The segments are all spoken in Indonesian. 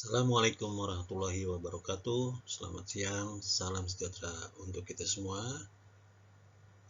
Assalamualaikum warahmatullahi wabarakatuh. Selamat siang, salam sejahtera untuk kita semua.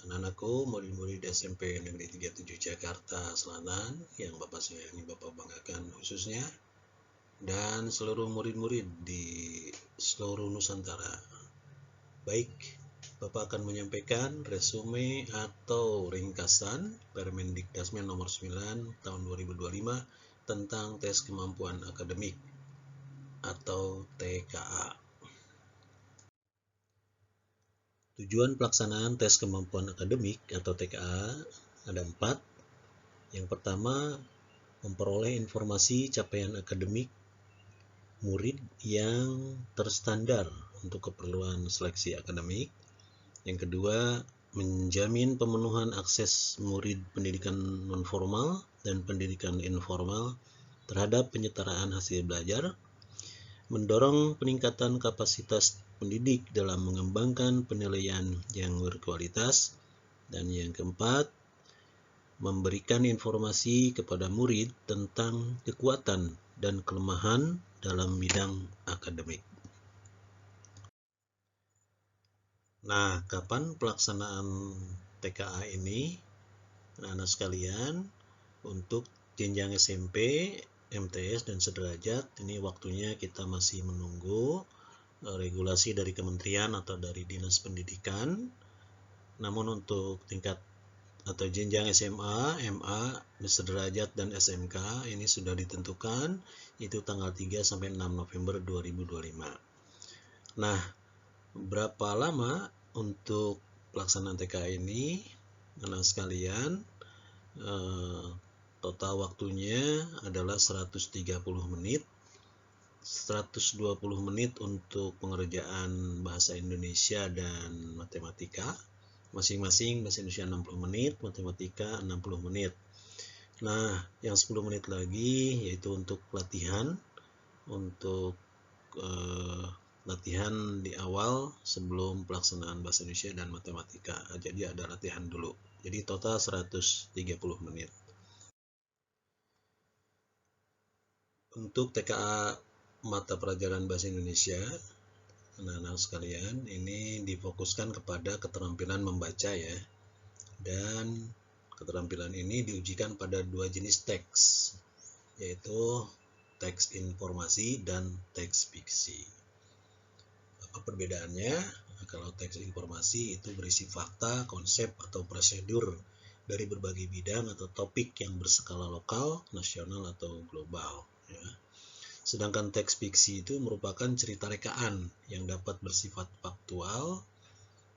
Anak-anakku, murid-murid SMP Negeri 37 Jakarta Selatan yang Bapak sayangi, Bapak banggakan khususnya, dan seluruh murid-murid di seluruh Nusantara. Baik, Bapak akan menyampaikan resume atau ringkasan Permendikdasmen nomor 9 tahun 2025 tentang tes kemampuan akademik atau TKA. Tujuan pelaksanaan tes kemampuan akademik atau TKA ada 4. Yang pertama, memperoleh informasi capaian akademik murid yang terstandar untuk keperluan seleksi akademik. Yang kedua, menjamin pemenuhan akses murid pendidikan nonformal dan pendidikan informal terhadap penyetaraan hasil belajar. Mendorong peningkatan kapasitas pendidik dalam mengembangkan penilaian yang berkualitas. Dan yang keempat, memberikan informasi kepada murid tentang kekuatan dan kelemahan dalam bidang akademik. Nah, kapan pelaksanaan TKA ini? Anak-anak sekalian, untuk jenjang SMP, MTS, dan sederajat, ini waktunya kita masih menunggu regulasi dari kementerian atau dari dinas pendidikan. Namun untuk tingkat atau jenjang SMA, MA, sederajat, dan SMK ini sudah ditentukan, itu tanggal 3 sampai 6 November 2025. Nah, berapa lama untuk pelaksanaan TKA ini? Anak sekalian, total waktunya adalah 130 menit. 120 menit untuk pengerjaan bahasa Indonesia dan matematika. Masing-masing bahasa Indonesia 60 menit, matematika 60 menit. Nah, yang 10 menit lagi yaitu untuk latihan. Untuk latihan di awal sebelum pelaksanaan bahasa Indonesia dan matematika. Jadi ada latihan dulu. Jadi total 130 menit. Untuk TKA mata pelajaran bahasa Indonesia, anak-anak sekalian, ini difokuskan kepada keterampilan membaca ya. Dan keterampilan ini diujikan pada 2 jenis teks, yaitu teks informasi dan teks fiksi. Apa perbedaannya? Kalau teks informasi itu berisi fakta, konsep, atau prosedur dari berbagai bidang atau topik yang berskala lokal, nasional, atau global. Ya. Sedangkan teks fiksi itu merupakan cerita rekaan yang dapat bersifat faktual,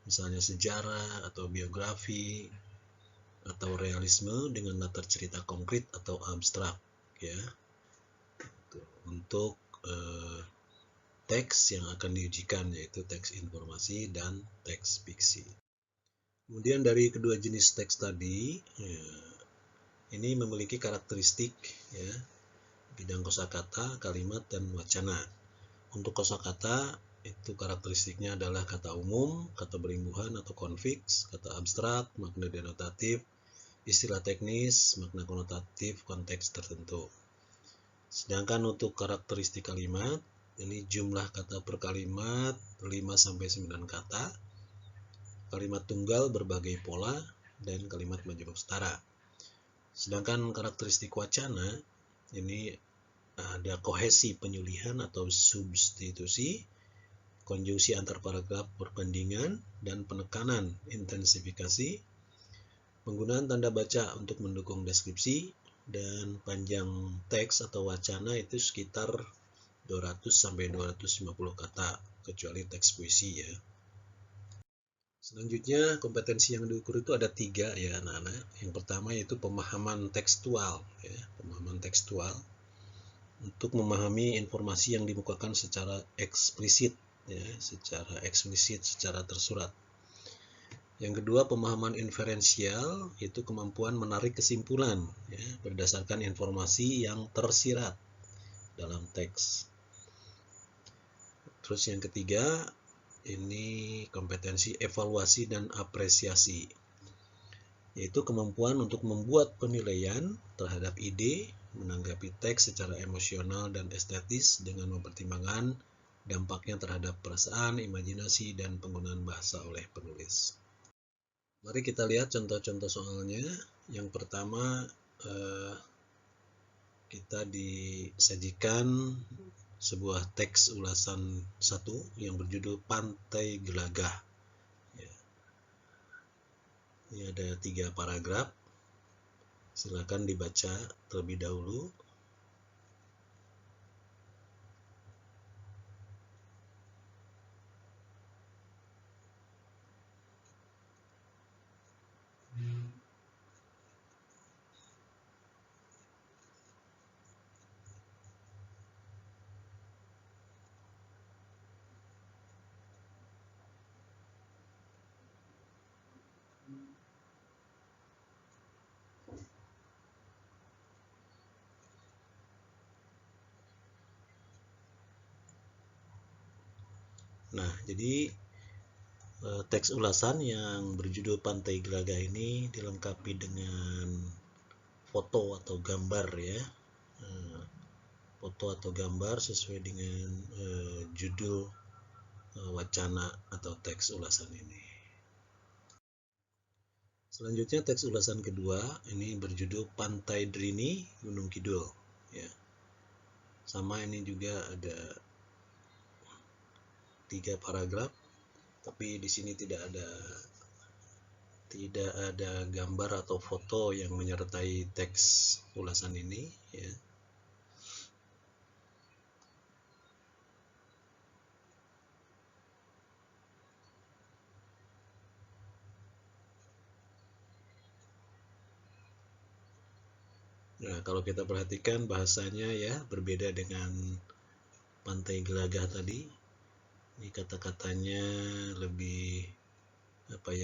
misalnya sejarah atau biografi, atau realisme dengan latar cerita konkret atau abstrak. Ya. Untuk teks yang akan diujikan yaitu teks informasi dan teks fiksi. Kemudian dari kedua jenis teks tadi, ya, ini memiliki karakteristik ya, bidang kosakata, kalimat, dan wacana. Untuk kosakata itu karakteristiknya adalah kata umum, kata berimbuhan atau konfiks, kata abstrak, makna denotatif, istilah teknis, makna konotatif, konteks tertentu. Sedangkan untuk karakteristik kalimat, ini jumlah kata per kalimat 5-9 kata, kalimat tunggal berbagai pola, dan kalimat majemuk setara. Sedangkan karakteristik wacana, ini ada kohesi penyulihan atau substitusi, konjungsi antar paragraf perbandingan, dan penekanan intensifikasi, penggunaan tanda baca untuk mendukung deskripsi, dan panjang teks atau wacana itu sekitar 200-250 kata, kecuali teks puisi ya. Selanjutnya, kompetensi yang diukur itu ada 3 ya anak-anak. Yang pertama yaitu pemahaman tekstual ya, pemahaman tekstual untuk memahami informasi yang dimukakan secara eksplisit ya, secara tersurat. Yang kedua, pemahaman inferensial, yaitu kemampuan menarik kesimpulan ya, berdasarkan informasi yang tersirat dalam teks. Terus yang ketiga, ini kompetensi evaluasi dan apresiasi, yaitu kemampuan untuk membuat penilaian terhadap ide, menanggapi teks secara emosional dan estetis dengan mempertimbangkan dampaknya terhadap perasaan, imajinasi, dan penggunaan bahasa oleh penulis. Mari kita lihat contoh-contoh soalnya. Yang pertama, kita disajikan sebuah teks ulasan 1 yang berjudul Pantai Gelagah. Ya. Ini ada 3 paragraf. Silakan dibaca terlebih dahulu. Nah, jadi teks ulasan yang berjudul Pantai Gelagah ini dilengkapi dengan foto atau gambar ya. Foto atau gambar sesuai dengan judul wacana atau teks ulasan ini. Selanjutnya teks ulasan kedua ini berjudul Pantai Drini Gunung Kidul ya. Sama ini juga ada 3 paragraf, tapi di sini tidak ada gambar atau foto yang menyertai teks ulasan ini ya. Nah, kalau kita perhatikan bahasanya ya berbeda dengan Pantai Gelagah tadi. Ini kata-katanya lebih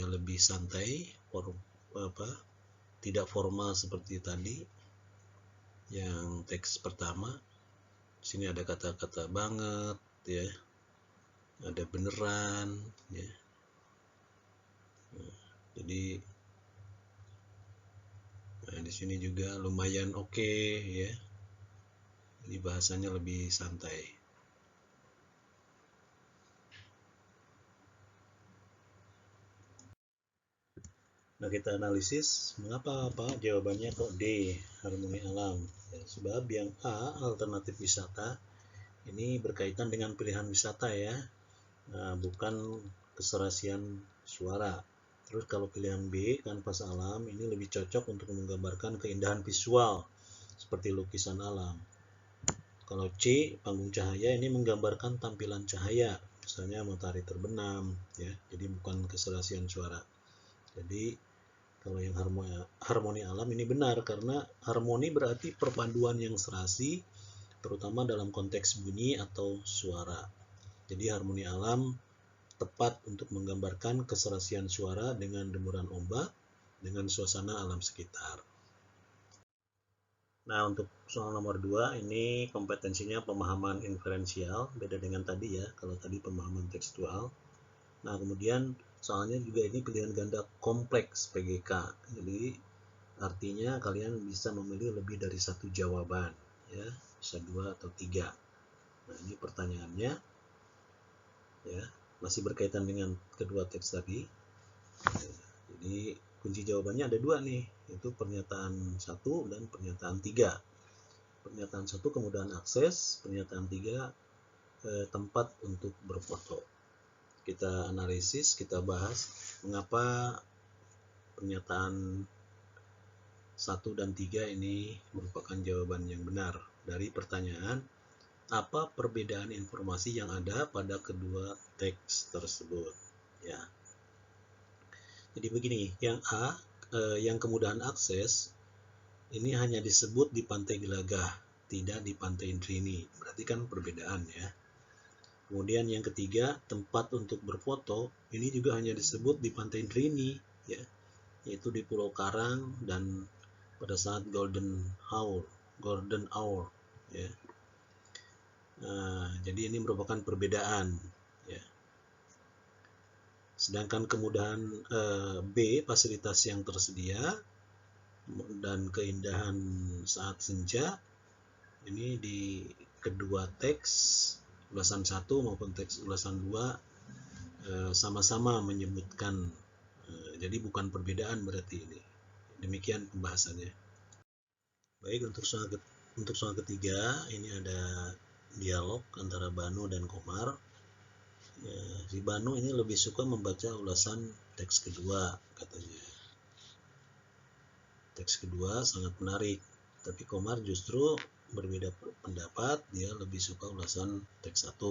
lebih santai, tidak formal seperti tadi. Yang teks pertama, sini ada kata-kata banget ya, ada beneran ya. Jadi di sini juga lumayan oke ya. Jadi bahasanya lebih santai. Nah, kita analisis mengapa jawabannya kok D, harmoni alam. Ya, sebab yang A, alternatif wisata, ini berkaitan dengan pilihan wisata ya, bukan keserasian suara. Terus kalau pilihan B, kanvas alam, ini lebih cocok untuk menggambarkan keindahan visual seperti lukisan alam. Kalau C, panggung cahaya, ini menggambarkan tampilan cahaya, misalnya matahari terbenam ya, jadi bukan keserasian suara. Jadi kalau yang harmoni alam ini benar, karena harmoni berarti perpaduan yang serasi, terutama dalam konteks bunyi atau suara. Jadi harmoni alam tepat untuk menggambarkan keserasian suara dengan deburan ombak, dengan suasana alam sekitar. Nah, untuk soal nomor 2 ini kompetensinya pemahaman inferensial, beda dengan tadi ya, kalau tadi pemahaman tekstual. Nah, kemudian soalnya juga ini pilihan ganda kompleks PGK. Jadi artinya kalian bisa memilih lebih dari 1 jawaban ya, bisa 2 atau 3. Nah, ini pertanyaannya ya, masih berkaitan dengan kedua teks tadi. Jadi kunci jawabannya ada 2 nih, yaitu pernyataan 1 dan pernyataan 3. Pernyataan 1 kemudahan akses, pernyataan 3 tempat untuk berfoto. Kita analisis, kita bahas mengapa pernyataan 1 dan 3 ini merupakan jawaban yang benar dari pertanyaan apa perbedaan informasi yang ada pada kedua teks tersebut ya. Jadi begini, yang A, yang kemudahan akses ini hanya disebut di Pantai Gelagah, tidak di Pantai Drini, berarti kan perbedaan ya. Kemudian yang ketiga, tempat untuk berfoto, ini juga hanya disebut di Pantai Drini, ya, yaitu di Pulau Karang dan pada saat golden hour, ya. Jadi ini merupakan perbedaan, ya. Sedangkan kemudahan B, fasilitas yang tersedia, dan keindahan saat senja. Ini di kedua teks ulasan 1 maupun teks ulasan 2 sama-sama menyebutkan, jadi bukan perbedaan berarti ini. Demikian pembahasannya. Baik, untuk soal ketiga ini ada dialog antara Banu dan Komar. Si Banu ini lebih suka membaca ulasan teks kedua, katanya. Teks kedua sangat menarik, tapi Komar justru berbeda pendapat. Dia lebih suka ulasan teks 1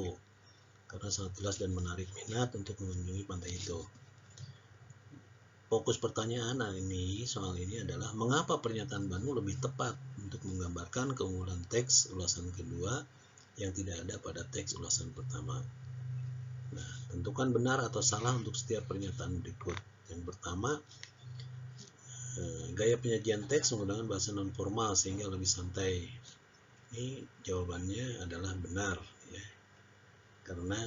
karena sangat jelas dan menarik minat untuk mengunjungi pantai itu. Fokus pertanyaan soal ini adalah mengapa pernyataan Banu lebih tepat untuk menggambarkan keunggulan teks ulasan kedua yang tidak ada pada teks ulasan pertama. Nah, tentukan benar atau salah untuk setiap pernyataan berikut. Yang pertama, gaya penyajian teks menggunakan bahasa non formal sehingga lebih santai. Ini jawabannya adalah benar, ya. Karena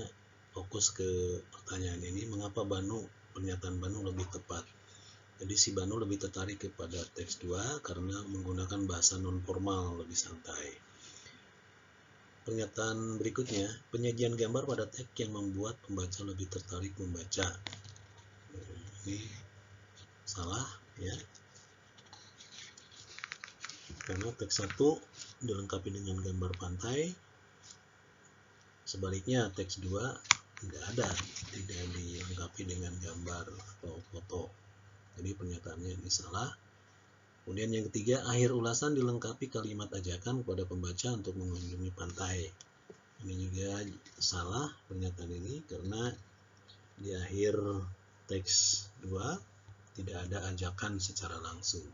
fokus ke pertanyaan ini, mengapa pernyataan Banu lebih tepat. Jadi si Banu lebih tertarik kepada teks 2 karena menggunakan bahasa non formal, lebih santai. Pernyataan berikutnya, penyajian gambar pada teks yang membuat pembaca lebih tertarik membaca. Ini salah, ya. Karena teks 1 dilengkapi dengan gambar pantai. Sebaliknya teks 2 tidak dilengkapi dengan gambar atau foto. Jadi pernyataannya ini salah. Kemudian yang ketiga, akhir ulasan dilengkapi kalimat ajakan kepada pembaca untuk mengunjungi pantai. Ini juga salah pernyataan ini karena di akhir teks 2 tidak ada ajakan secara langsung.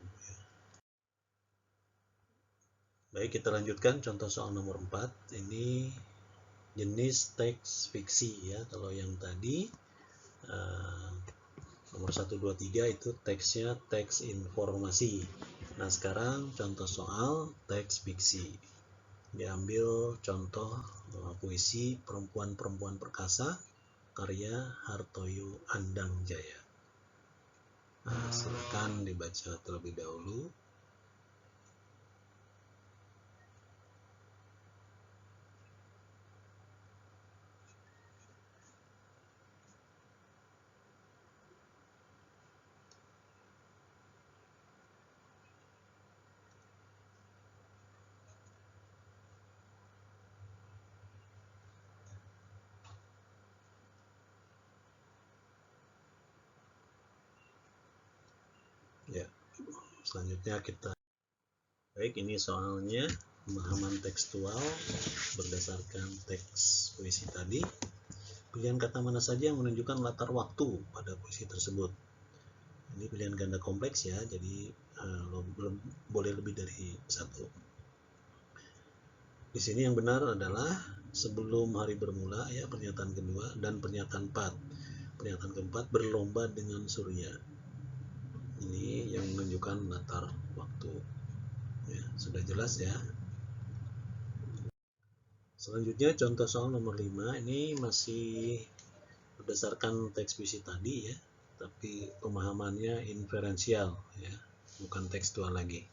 Baik, kita lanjutkan contoh soal nomor 4. Ini jenis teks fiksi, ya. Kalau yang tadi nomor 1, 2, 3 itu teksnya teks informasi. Nah, sekarang contoh soal teks fiksi. Diambil contoh puisi Perempuan-Perempuan Perkasa karya Hartoyo Andangjaya. Nah, silakan dibaca terlebih dahulu. Ya, selanjutnya baik, ini soalnya pemahaman tekstual berdasarkan teks puisi tadi. Pilihan kata mana saja yang menunjukkan latar waktu pada puisi tersebut. Ini pilihan ganda kompleks, ya, jadi boleh lebih dari satu. Di sini yang benar adalah sebelum hari bermula, ya, pernyataan kedua, dan pernyataan 4. Pernyataan keempat, berlomba dengan surya. Ini yang menunjukkan latar waktu. Ya, sudah jelas, ya. Selanjutnya contoh soal nomor 5. Ini masih berdasarkan teks puisi tadi, ya, tapi pemahamannya inferensial, ya, bukan tekstual lagi.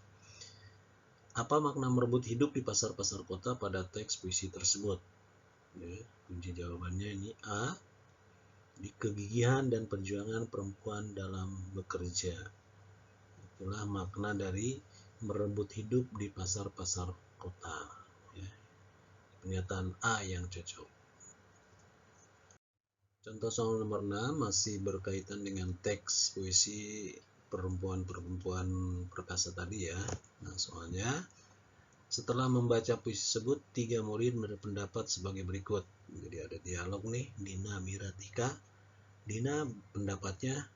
Apa makna merebut hidup di pasar-pasar kota pada teks puisi tersebut? Ya, kunci jawabannya ini A. Di kegigihan dan perjuangan perempuan dalam bekerja. Itulah makna dari merebut hidup di pasar-pasar kota. Ya. Pernyataan A yang cocok. Contoh soal nomor 6 masih berkaitan dengan teks puisi Perempuan-Perempuan Perkasa tadi, ya. Nah, soalnya setelah membaca puisi tersebut, 3 murid berpendapat sebagai berikut. Jadi ada dialog nih, Dina, Mira, Tika. Dina pendapatnya,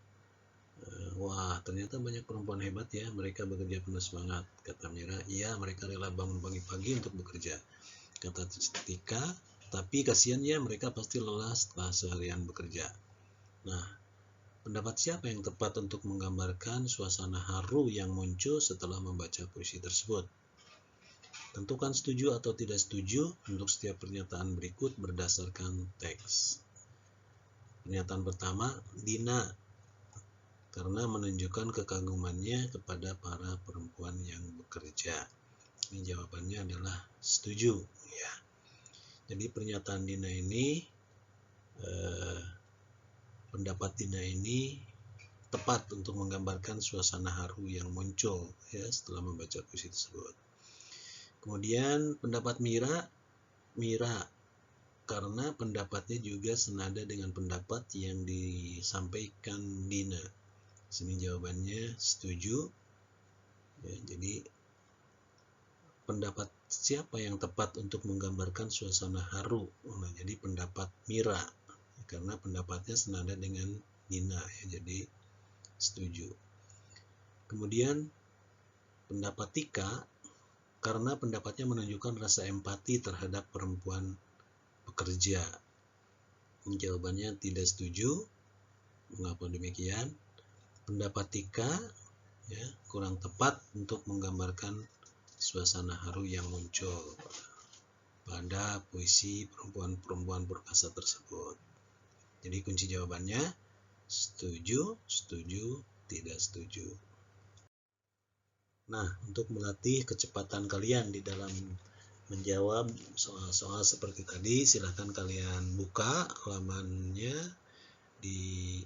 wah, ternyata banyak perempuan hebat, ya, mereka bekerja penuh semangat. Kata Mira, iya, mereka rela bangun pagi-pagi untuk bekerja. Kata Tika, tapi kasihan, ya, mereka pasti lelah setelah seharian bekerja. Nah, pendapat siapa yang tepat untuk menggambarkan suasana haru yang muncul setelah membaca puisi tersebut? Tentukan setuju atau tidak setuju untuk setiap pernyataan berikut berdasarkan teks. Pernyataan pertama, Dina. karena menunjukkan kekagumannya kepada para perempuan yang bekerja. Ini jawabannya adalah setuju ya. Jadi pernyataan Dina ini, pendapat Dina ini tepat untuk menggambarkan suasana haru yang muncul ya setelah membaca puisi tersebut. Kemudian pendapat Mira karena pendapatnya juga senada dengan pendapat yang disampaikan Dina. Sini jawabannya setuju. Ya, jadi pendapat siapa yang tepat untuk menggambarkan suasana haru? Nah, jadi pendapat Mira karena pendapatnya senada dengan Dina ya, jadi setuju. Kemudian pendapat Tika karena pendapatnya menunjukkan rasa empati terhadap perempuan pekerja. Jawabannya tidak setuju. Mengapa demikian? Pendapat Tika ya, kurang tepat untuk menggambarkan suasana haru yang muncul pada puisi perempuan-perempuan perkasa tersebut. Jadi kunci jawabannya setuju, setuju, tidak setuju. Nah, untuk melatih kecepatan kalian di dalam menjawab soal-soal seperti tadi, silahkan kalian buka halamannya di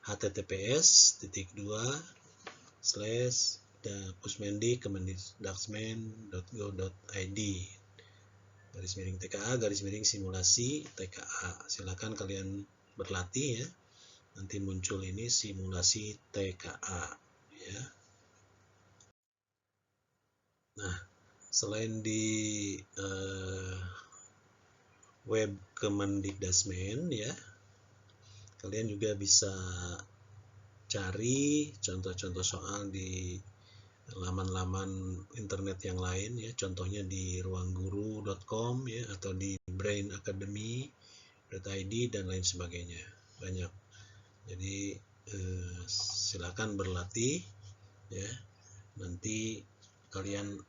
https://pusmendi.kemendikdaksmen.go.id /TKA/simulasi TKA. Silakan kalian berlatih ya. Nanti muncul ini simulasi TKA ya. Nah, selain di web Kemendikdasmen ya, kalian juga bisa cari contoh-contoh soal di laman-laman internet yang lain ya, contohnya di ruangguru.com ya, atau di brainacademy.id dan lain sebagainya, banyak. Jadi silakan berlatih ya, nanti kalian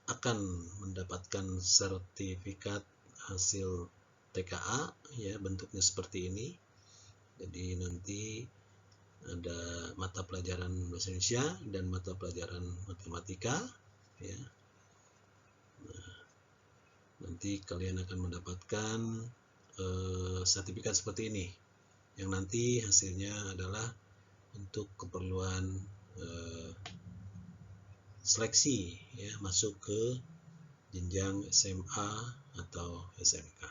akan mendapatkan sertifikat hasil TKA ya, bentuknya seperti ini. Jadi nanti ada mata pelajaran bahasa Indonesia dan mata pelajaran matematika ya. Nah, nanti kalian akan mendapatkan sertifikat seperti ini yang nanti hasilnya adalah untuk keperluan seleksi ya, masuk ke jenjang SMA atau SMK.